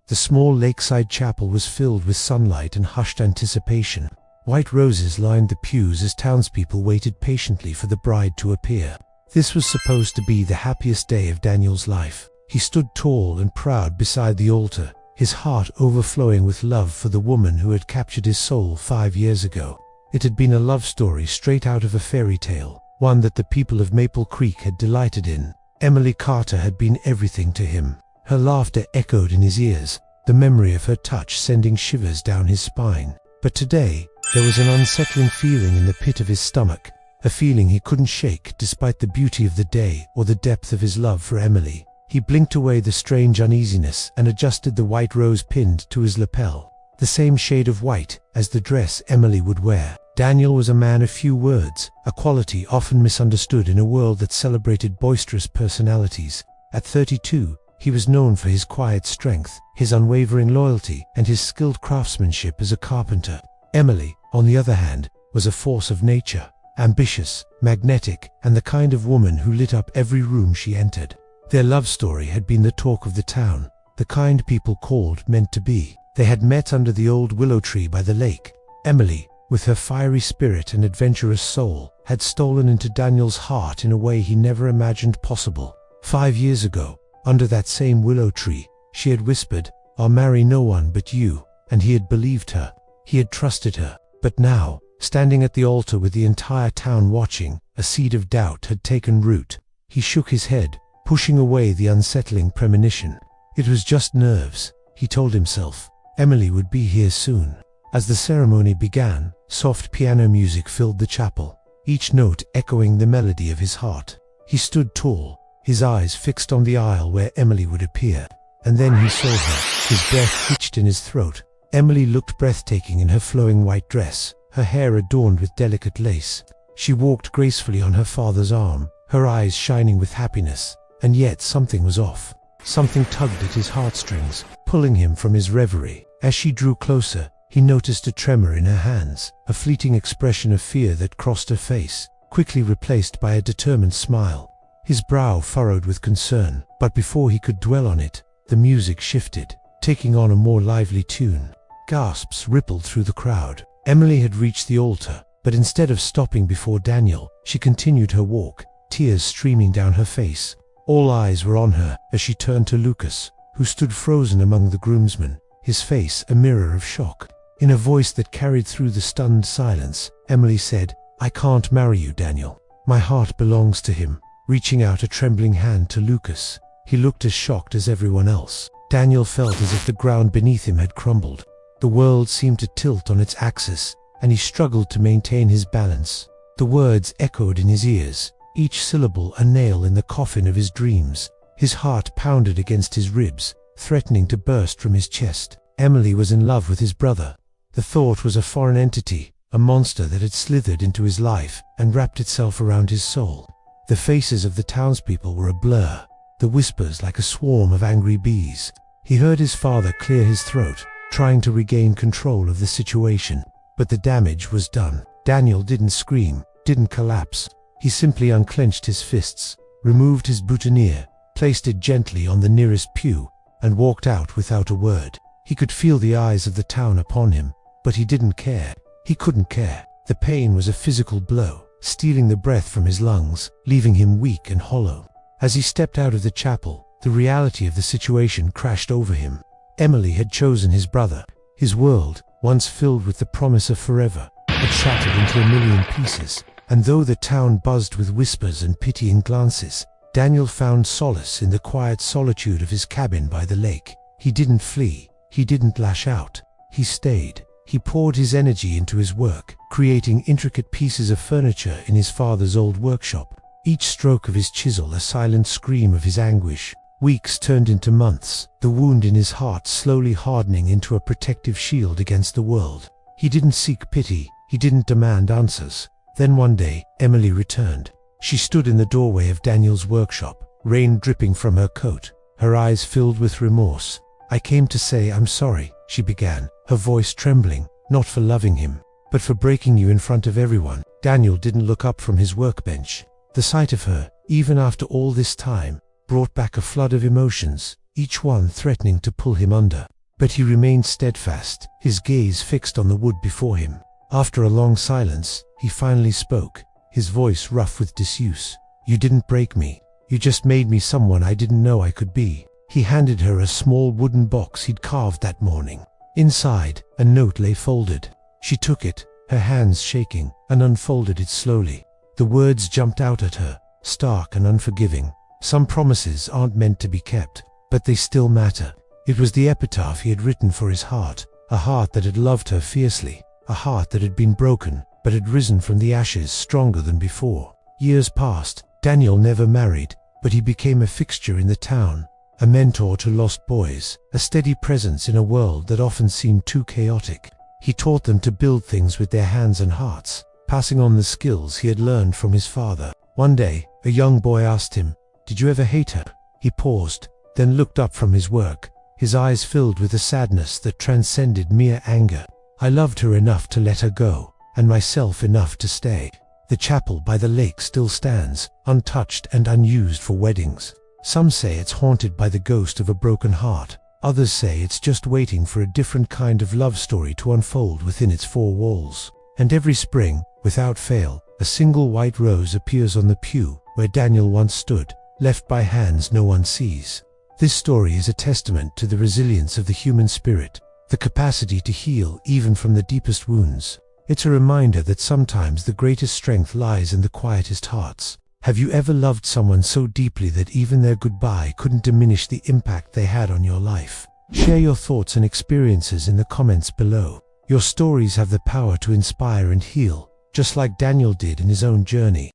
The small lakeside chapel was filled with sunlight and hushed anticipation. White roses lined the pews as townspeople waited patiently for the bride to appear. This was supposed to be the happiest day of Daniel's life. He stood tall and proud beside the altar, his heart overflowing with love for the woman who had captured his soul 5 years ago. It had been a love story straight out of a fairy tale, one that the people of Maple Creek had delighted in. Emily Carter had been everything to him. Her laughter echoed in his ears, the memory of her touch sending shivers down his spine. But today, there was an unsettling feeling in the pit of his stomach, a feeling he couldn't shake despite the beauty of the day or the depth of his love for Emily. He blinked away the strange uneasiness and adjusted the white rose pinned to his lapel, the same shade of white as the dress Emily would wear. Daniel was a man of few words, a quality often misunderstood in a world that celebrated boisterous personalities. At 32, he was known for his quiet strength, his unwavering loyalty, and his skilled craftsmanship as a carpenter. Emily, on the other hand, was a force of nature, ambitious, magnetic, and the kind of woman who lit up every room she entered. Their love story had been the talk of the town, the kind people called meant to be. They had met under the old willow tree by the lake. Emily, with her fiery spirit and adventurous soul, had stolen into Daniel's heart in a way he never imagined possible. 5 years ago, under that same willow tree, she had whispered, "I'll marry no one but you," and he had believed her. He had trusted her. But now, standing at the altar with the entire town watching, a seed of doubt had taken root. He shook his head, pushing away the unsettling premonition. It was just nerves, he told himself. Emily would be here soon. As the ceremony began, soft piano music filled the chapel, each note echoing the melody of his heart. He stood tall, his eyes fixed on the aisle where Emily would appear. And then he saw her, his breath hitched in his throat. Emily looked breathtaking in her flowing white dress, her hair adorned with delicate lace. She walked gracefully on her father's arm, her eyes shining with happiness. And yet something was off. Something tugged at his heartstrings, pulling him from his reverie. As she drew closer, he noticed a tremor in her hands, a fleeting expression of fear that crossed her face, quickly replaced by a determined smile. His brow furrowed with concern, but before he could dwell on it, the music shifted, taking on a more lively tune. Gasps rippled through the crowd. Emily had reached the altar, but instead of stopping before Daniel, she continued her walk, tears streaming down her face. All eyes were on her as she turned to Lucas, who stood frozen among the groomsmen, his face a mirror of shock. In a voice that carried through the stunned silence, Emily said, "I can't marry you, Daniel. My heart belongs to him," reaching out a trembling hand to Lucas. He looked as shocked as everyone else. Daniel felt as if the ground beneath him had crumbled. The world seemed to tilt on its axis, and he struggled to maintain his balance. The words echoed in his ears, each syllable a nail in the coffin of his dreams. His heart pounded against his ribs, threatening to burst from his chest. Emily was in love with his brother. The thought was a foreign entity, a monster that had slithered into his life and wrapped itself around his soul. The faces of the townspeople were a blur, the whispers like a swarm of angry bees. He heard his father clear his throat, trying to regain control of the situation. But the damage was done. Daniel didn't scream, didn't collapse. He simply unclenched his fists, removed his boutonniere, placed it gently on the nearest pew, and walked out without a word. He could feel the eyes of the town upon him, but he didn't care. He couldn't care. The pain was a physical blow, stealing the breath from his lungs, leaving him weak and hollow. As he stepped out of the chapel, the reality of the situation crashed over him. Emily had chosen his brother. His world, once filled with the promise of forever, had shattered into a million pieces. And though the town buzzed with whispers and pitying glances, Daniel found solace in the quiet solitude of his cabin by the lake. He didn't flee. He didn't lash out. He stayed. He poured his energy into his work, creating intricate pieces of furniture in his father's old workshop. Each stroke of his chisel a silent scream of his anguish. Weeks turned into months, the wound in his heart slowly hardening into a protective shield against the world. He didn't seek pity. He didn't demand answers. Then one day, Emily returned. She stood in the doorway of Daniel's workshop, rain dripping from her coat, her eyes filled with remorse. "I came to say I'm sorry," she began, her voice trembling, "not for loving him, but for breaking you in front of everyone." Daniel didn't look up from his workbench. The sight of her, even after all this time, brought back a flood of emotions, each one threatening to pull him under. but he remained steadfast, his gaze fixed on the wood before him. After a long silence, he finally spoke, his voice rough with disuse. "You didn't break me. You just made me someone I didn't know I could be." He handed her a small wooden box he'd carved that morning. Inside, a note lay folded. She took it, her hands shaking, and unfolded it slowly. The words jumped out at her, stark and unforgiving. "Some promises aren't meant to be kept, but they still matter." It was the epitaph he had written for his heart, a heart that had loved her fiercely, a heart that had been broken, but had risen from the ashes stronger than before. Years passed. Daniel never married, but he became a fixture in the town, a mentor to lost boys, a steady presence in a world that often seemed too chaotic. He taught them to build things with their hands and hearts, passing on the skills he had learned from his father. One day, a young boy asked him, "Did you ever hate her?" He paused, then looked up from his work, his eyes filled with a sadness that transcended mere anger. "I loved her enough to let her go, and myself enough to stay." The chapel by the lake still stands, untouched and unused for weddings. Some say it's haunted by the ghost of a broken heart. Others say it's just waiting for a different kind of love story to unfold within its four walls. And every spring, without fail, a single white rose appears on the pew where Daniel once stood, left by hands no one sees. This story is a testament to the resilience of the human spirit, the capacity to heal even from the deepest wounds. It's a reminder that sometimes the greatest strength lies in the quietest hearts. Have you ever loved someone so deeply that even their goodbye couldn't diminish the impact they had on your life? Share your thoughts and experiences in the comments below. Your stories have the power to inspire and heal, just like Daniel did in his own journey.